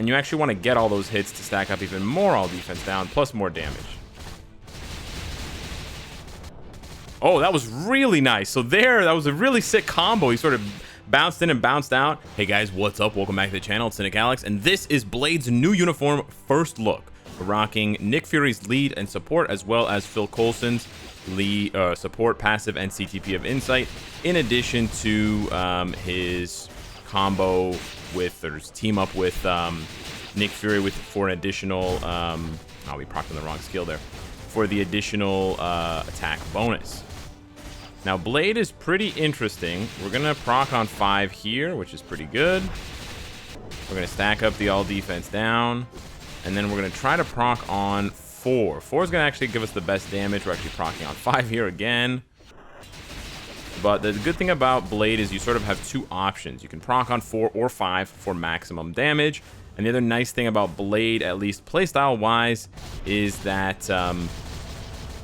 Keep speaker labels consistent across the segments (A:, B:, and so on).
A: And you actually want to get all those hits to stack up even more all defense down, plus more damage. Oh, that was really nice. So that was a really sick combo. He sort of bounced in and bounced out. Hey guys, what's up? Welcome back to the channel. It's Cynicalex, and this is Blade's new uniform first look. We're rocking Nick Fury's lead and support, as well as Phil Coulson's lead, support, passive, and CTP of Insight, in addition to his combo with, or his team up with Nick Fury for an additional, oh, we procced on the wrong skill there, for the additional attack bonus. Now, Blade is pretty interesting. We're going to proc on 5 here, which is pretty good. We're going to stack up the all defense down. And then we're going to try to proc on 4. 4 is going to actually give us the best damage. We're actually procking on 5 here again. But the good thing about Blade is you sort of have 2 options. You can proc on 4 or 5 for maximum damage. And the other nice thing about Blade, at least playstyle-wise, is that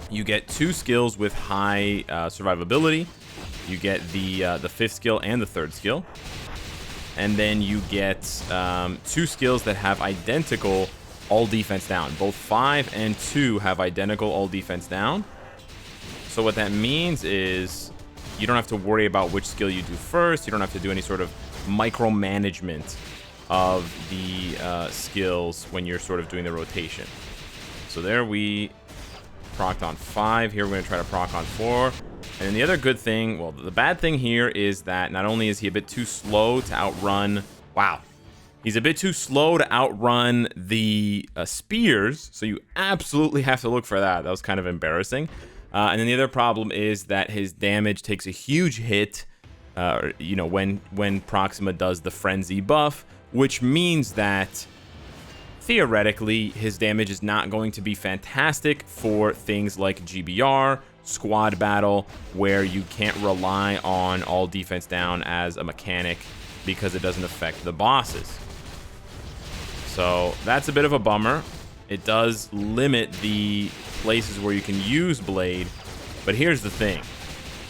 A: you get 2 skills with high survivability. You get the 5th skill and the 3rd skill. And then you get 2 skills that have identical all defense down. Both 5 and 2 have identical all defense down. So what that means is you don't have to worry about which skill you do first. You don't have to do any sort of micromanagement of the skills when you're sort of doing the rotation. So there we procced on 5. Here we're going to try to proc on 4. And then the other good thing, well, the bad thing here is that not only is he a bit too slow to outrun, wow, he's a bit too slow to outrun the spears, so you absolutely have to look for that. That was kind of embarrassing. And then the other problem is that his damage takes a huge hit, you know, when Proxima does the frenzy buff, which means that theoretically his damage is not going to be fantastic for things like GBR, squad battle, where you can't rely on all defense down as a mechanic because it doesn't affect the bosses. So that's a bit of a bummer. It does limit the places where you can use Blade, but here's the thing.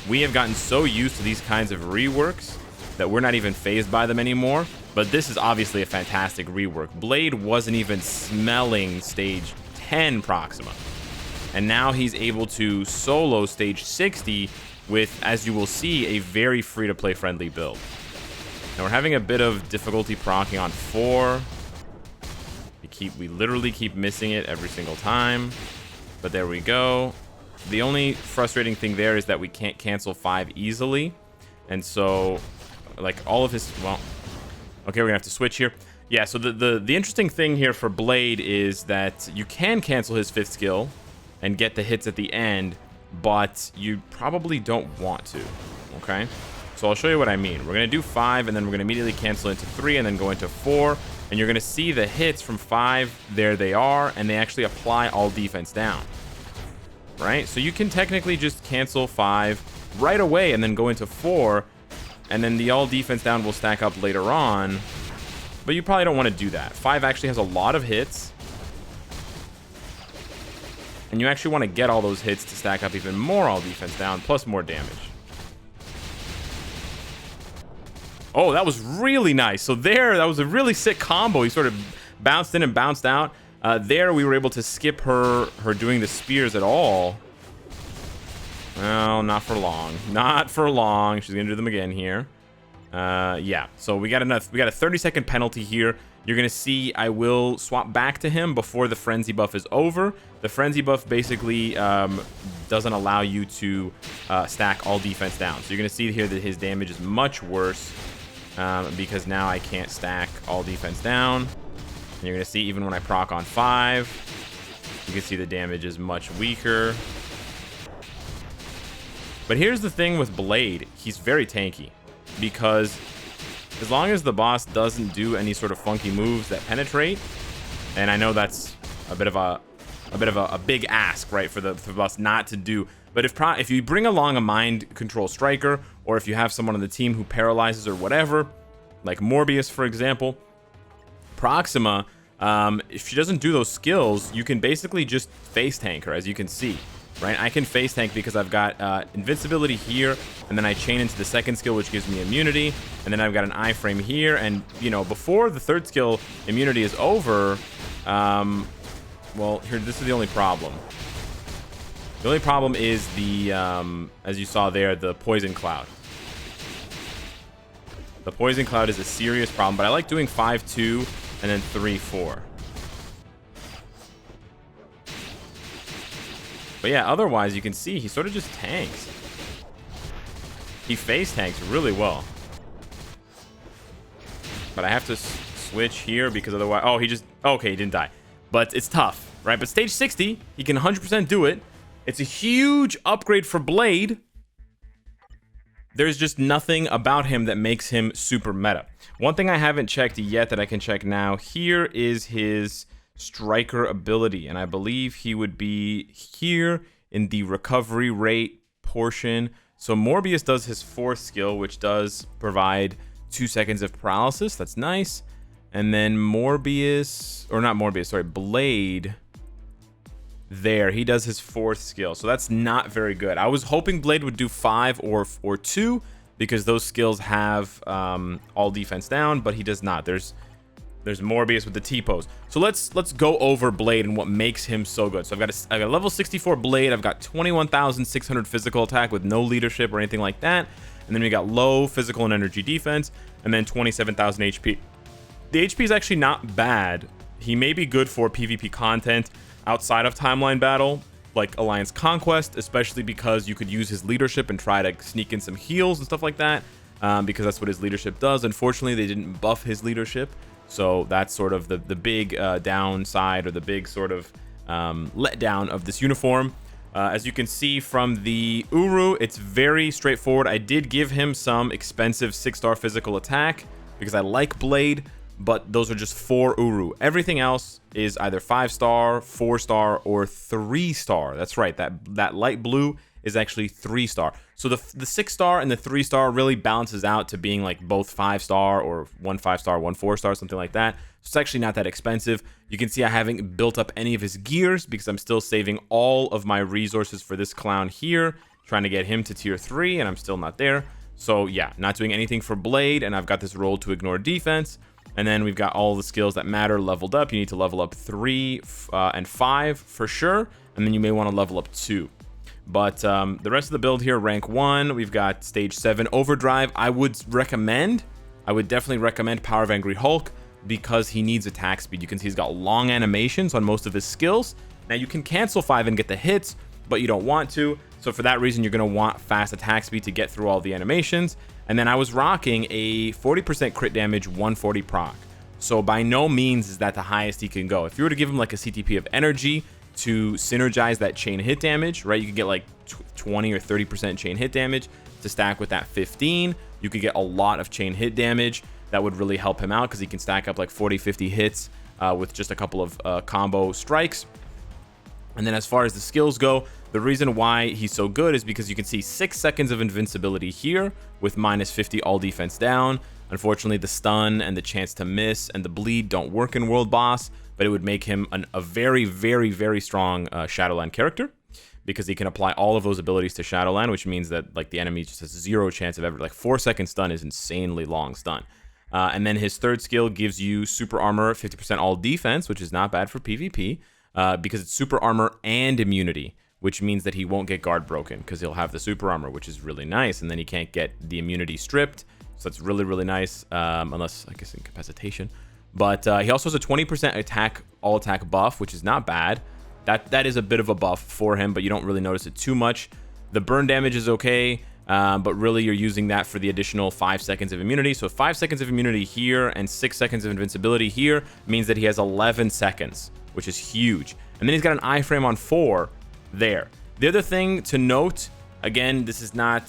A: We have gotten so used to these kinds of reworks that we're not even fazed by them anymore, but this is obviously a fantastic rework. Blade wasn't even smelling stage 10 Proxima, and now he's able to solo stage 60 with, as you will see, a very free-to-play friendly build. Now we're having a bit of difficulty proccing on 4. We literally keep missing it every single time, but there we go. The only frustrating thing there is that we can't cancel 5 easily, and so like all of his, well, okay, we're gonna have to switch here. Yeah, so the interesting thing here for Blade is that you can cancel his 5th skill and get the hits at the end, but you probably don't want to. Okay, so I'll show you what I mean. We're gonna do 5, and then we're gonna immediately cancel into 3, and then go into 4. And you're going to see the hits from 5, there they are, and they actually apply all defense down, right? So you can technically just cancel 5 right away and then go into 4, and then the all defense down will stack up later on, but you probably don't want to do that. 5 actually has a lot of hits, and you actually want to get all those hits to stack up even more all defense down, plus more damage. Oh, that was really nice. So that was a really sick combo. He sort of bounced in and bounced out. There we were able to skip her doing the spears at all. Well, not for long. Not for long. She's gonna do them again here. Yeah, so we got a 30-second penalty here. You're gonna see I will swap back to him before the frenzy buff is over. The frenzy buff basically doesn't allow you to stack all defense down. So you're gonna see here that his damage is much worse. Because now I can't stack all defense down. And you're going to see even when I proc on 5, you can see the damage is much weaker. But here's the thing with Blade. He's very tanky, because as long as the boss doesn't do any sort of funky moves that penetrate, and I know that's a bit of a big ask, right, for the boss not to do. But if you bring along a mind control striker, or if you have someone on the team who paralyzes or whatever, like Morbius, for example, Proxima, if she doesn't do those skills, you can basically just face tank her, as you can see. right? I can face tank because I've got invincibility here, and then I chain into the second skill, which gives me immunity, and then I've got an iframe here, and, you know, before the third skill immunity is over, well, here, this is the only problem. The only problem is the, as you saw there, the poison cloud. The poison cloud is a serious problem, but I like doing 5-2 and then 3-4. But yeah, otherwise, you can see he sort of just tanks. He face tanks really well. But I have to switch here because otherwise... Oh, he just... Okay, he didn't die. But it's tough, right? But stage 60, he can 100% do it. It's a huge upgrade for Blade. There's just nothing about him that makes him super meta. One thing I haven't checked yet that I can check now, here is his striker ability. And I believe he would be here in the recovery rate portion. So Morbius does his fourth skill, which does provide 2 seconds of paralysis. That's nice. And then Morbius, or not Morbius, sorry, Blade... There, he does his fourth skill, so that's not very good. I was hoping Blade would do 5 or 2 because those skills have all defense down, but he does not. There's Morbius with the T-pose. So let's go over Blade and what makes him so good. So I've got a level 64 Blade. I've got 21,600 physical attack with no leadership or anything like that, and then we got low physical and energy defense, and then 27,000 HP. The HP is actually not bad. He may be good for PvP content outside of timeline battle, like Alliance Conquest, especially because you could use his leadership and try to sneak in some heals and stuff like that, because that's what his leadership does. Unfortunately, they didn't buff his leadership, so that's sort of the big downside, or the big sort of letdown of this uniform. As you can see from the Uru, it's very straightforward. I did give him some expensive 6-star physical attack because I like Blade, but those are just 4 Uru. Everything else is either 5-star, 4-star, or 3-star. That's right, that light blue is actually 3-star. So the 6-star and the 3-star really balances out to being like both 5-star or 1 5-star, 1 4-star, something like that. So it's actually not that expensive. You can see I haven't built up any of his gears because I'm still saving all of my resources for this clown here, trying to get him to tier 3, and I'm still not there. So yeah, not doing anything for Blade, and I've got this roll to ignore defense. And then we've got all the skills that matter leveled up. You need to level up 3 and 5 for sure. And then you may want to level up 2. But the rest of the build here, rank 1. We've got stage 7 Overdrive. I would definitely recommend Power of Angry Hulk because he needs attack speed. You can see he's got long animations on most of his skills. Now you can cancel 5 and get the hits, but you don't want to. So for that reason, you're going to want fast attack speed to get through all the animations. And then I was rocking a 40% crit damage, 140 proc. So by no means is that the highest he can go. If you were to give him like a CTP of energy to synergize that chain hit damage, right? You could get like 20 or 30% chain hit damage to stack with that 15. You could get a lot of chain hit damage. That would really help him out because he can stack up like 40, 50 hits with just a couple of combo strikes. And then as far as the skills go, the reason why he's so good is because you can see 6 seconds of invincibility here with minus 50 all defense down. Unfortunately, the stun and the chance to miss and the bleed don't work in World Boss, but it would make him a very, very, very strong Shadowland character because he can apply all of those abilities to Shadowland, which means that like the enemy just has 0 chance of ever, like 4-second stun is insanely long stun. And then his third skill gives you super armor, 50% all defense, which is not bad for PvP because it's super armor and immunity, which means that he won't get guard broken because he'll have the super armor, which is really nice. And then he can't get the immunity stripped. So that's really, really nice, unless, I guess, incapacitation. But he also has a 20% all attack buff, which is not bad. That is a bit of a buff for him, but you don't really notice it too much. The burn damage is okay, but really you're using that for the additional 5 seconds of immunity. So 5 seconds of immunity here and 6 seconds of invincibility here means that he has 11 seconds, which is huge. And then he's got an iframe on 4 there. The other thing to note, again, this is not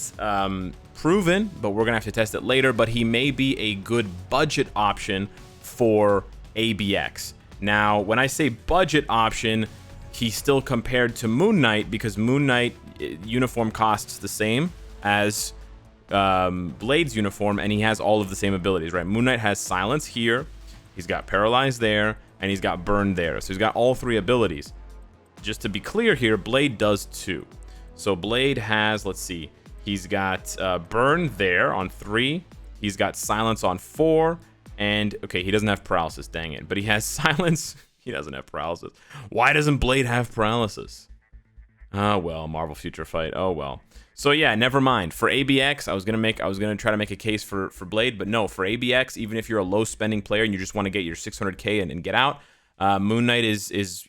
A: proven, but we're gonna have to test it later, but he may be a good budget option for ABX. Now, when I say budget option, he's still compared to Moon Knight because Moon Knight uniform costs the same as Blade's uniform, and he has all of the same abilities, right? Moon Knight has silence here, he's got paralyzed there, and he's got burn there. So he's got all 3 abilities. just to be clear here, Blade does too. So Blade has, let's see, he's got Burn there on 3. He's got Silence on 4. And, okay, he doesn't have Paralysis, dang it. But he has Silence. He doesn't have Paralysis. Why doesn't Blade have Paralysis? Oh, well, Marvel Future Fight. Oh, well. So, yeah, never mind. For ABX, I was gonna try to make a case for Blade, but no, for ABX, even if you're a low-spending player and you just want to get your 600K and get out, Moon Knight is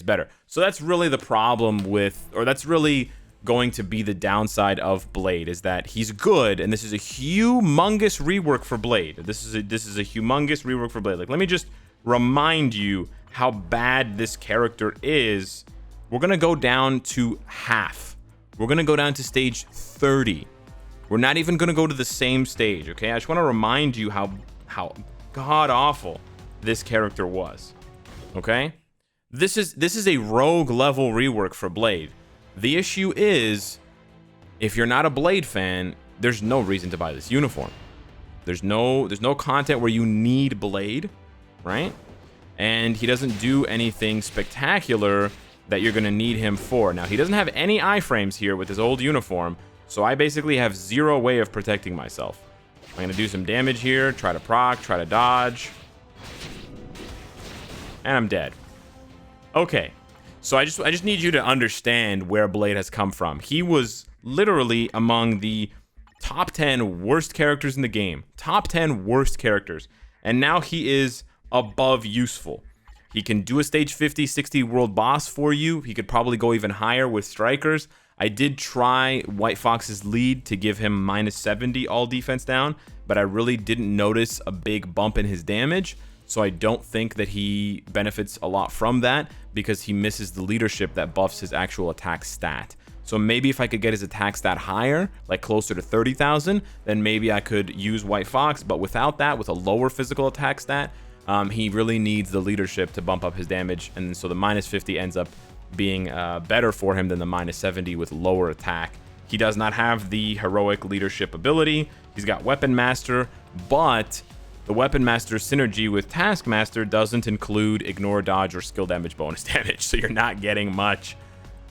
A: better. So that's really the problem with, or that's really going to be the downside of Blade, is that he's good, and this is a humongous rework for Blade. This is a humongous rework for Blade. Like, let me just remind you how bad this character is. We're gonna go down to half. We're gonna go down to stage 30. We're not even gonna go to the same stage, okay? I just want to remind you how god awful this character was. Okay? This is a rogue level rework for Blade. The issue is, if you're not a Blade fan, there's no reason to buy this uniform. There's no content where you need Blade, right? And he doesn't do anything spectacular that you're gonna need him for. Now, he doesn't have any iframes here with his old uniform, so I basically have zero way of protecting myself. I'm gonna do some damage here, try to proc, try to dodge, and I'm dead. Okay, so I just need you to understand where Blade has come from. He was literally among the top 10 worst characters in the game. Top 10 worst characters. And now he is above useful. He can do a stage 50, 60 world boss for you. He could probably go even higher with strikers. I did try White Fox's lead to give him -70 all defense down, but I really didn't notice a big bump in his damage. So I don't think that he benefits a lot from that, because he misses the leadership that buffs his actual attack stat. So maybe if I could get his attack stat higher, like closer to 30,000, then maybe I could use White Fox. But without that, with a lower physical attack stat, he really needs the leadership to bump up his damage. And so the -50 ends up being better for him than the -70 with lower attack. He does not have the heroic leadership ability. He's got Weapon Master, but the Weapon Master synergy with Taskmaster doesn't include ignore, dodge, or skill damage bonus damage. So you're not getting much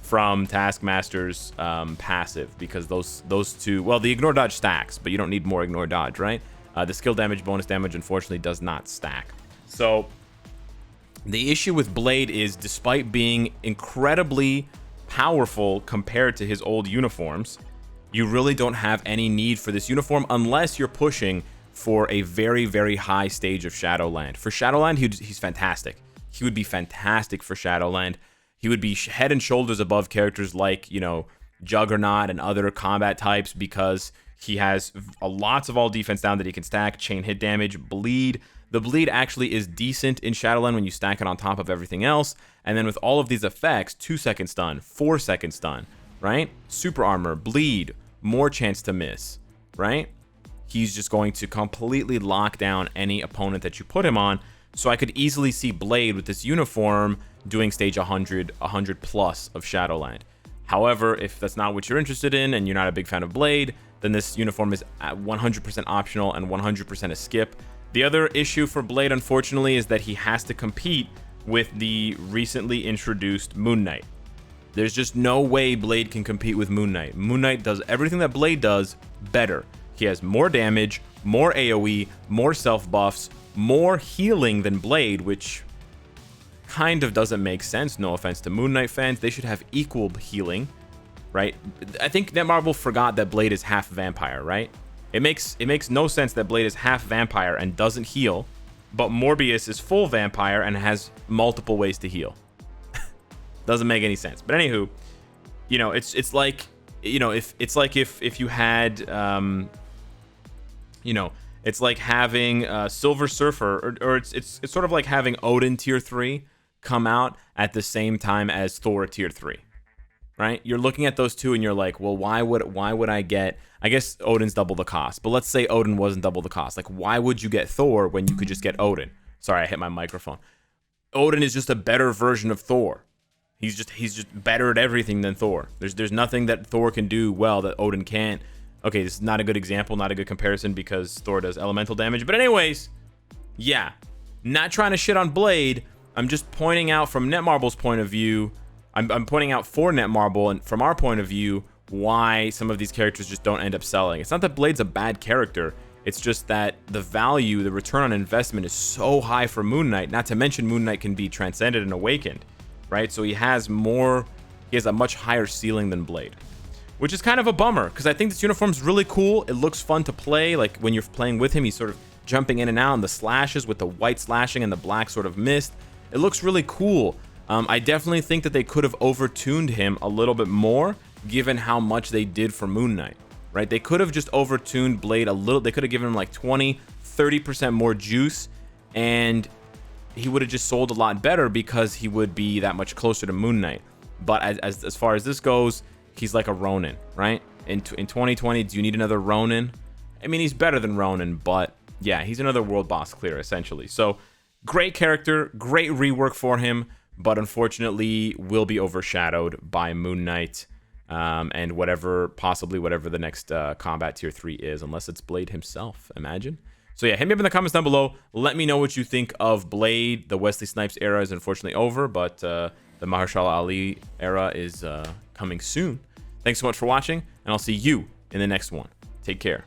A: from Taskmaster's passive, because those two, well, the ignore dodge stacks, but you don't need more ignore dodge, right? The skill damage bonus damage unfortunately does not stack. So the issue with Blade is, despite being incredibly powerful compared to his old uniforms, you really don't have any need for this uniform unless you're pushing for a very, very high stage of Shadowland. For Shadowland, he's fantastic. He would be fantastic for Shadowland. He would be head and shoulders above characters like, you know, Juggernaut and other combat types, because he has lots of all defense down that he can stack, chain hit damage, bleed. The bleed actually is decent in Shadowland when you stack it on top of everything else. And then with all of these effects, 2-second stun, 4-second stun, right? Super armor, bleed, more chance to miss, right? He's just going to completely lock down any opponent that you put him on. So I could easily see Blade with this uniform doing stage 100 plus of Shadowland. However, if that's not what you're interested in and you're not a big fan of Blade, then this uniform is 100% optional and 100% a skip. The other issue for Blade, unfortunately, is that he has to compete with the recently introduced Moon Knight. There's just no way Blade can compete with Moon Knight. Moon Knight does everything that Blade does better. He has more damage, more AoE, more self buffs, more healing than Blade, which kind of doesn't make sense. No offense to Moon Knight fans, they should have equal healing, right? I think Netmarble forgot that Blade is half vampire, right? It makes no sense that Blade is half vampire and doesn't heal, but Morbius is full vampire and has multiple ways to heal. Doesn't make any sense. But anywho, you know, it's like, you know, if you had you know, it's like having Silver Surfer, or it's sort of like having Odin tier 3 come out at the same time as Thor tier 3, right? You're looking at those two and you're like, well, why would I get, I guess Odin's double the cost, but let's say Odin wasn't double the cost. Like, why would you get Thor when you could just get Odin? Sorry, I hit my microphone. Odin is just a better version of Thor. He's just better at everything than Thor. There's nothing that Thor can do well that Odin can't. Okay, this is not a good example, not a good comparison, because Thor does elemental damage. But anyways, yeah, not trying to shit on Blade. I'm just pointing out from Netmarble's point of view, I'm pointing out for Netmarble, and from our point of view, why some of these characters just don't end up selling. It's not that Blade's a bad character. It's just that the value, the return on investment is so high for Moon Knight. Not to mention Moon Knight can be transcended and awakened, right? So he has a much higher ceiling than Blade, which is kind of a bummer because I think this uniform's really cool. It looks fun to play. Like when you're playing with him, he's sort of jumping in and out, and the slashes with the white slashing and the black sort of mist. It looks really cool. I definitely think that they could have overtuned him a little bit more, given how much they did for Moon Knight, right? They could have just overtuned Blade a little. They could have given him like 20-30% more juice, and he would have just sold a lot better because he would be that much closer to Moon Knight. But as far as this goes, he's like a Ronin, right? In 2020, do you need another Ronin? I mean, he's better than Ronin, but yeah, he's another world boss clear, essentially. So great character, great rework for him, but unfortunately will be overshadowed by Moon Knight and possibly whatever the next combat tier 3 is, unless it's Blade himself, imagine. So yeah, hit me up in the comments down below. Let me know what you think of Blade. The Wesley Snipes era is unfortunately over, but the Mahershala Ali era is coming soon. Thanks so much for watching, and I'll see you in the next one. Take care.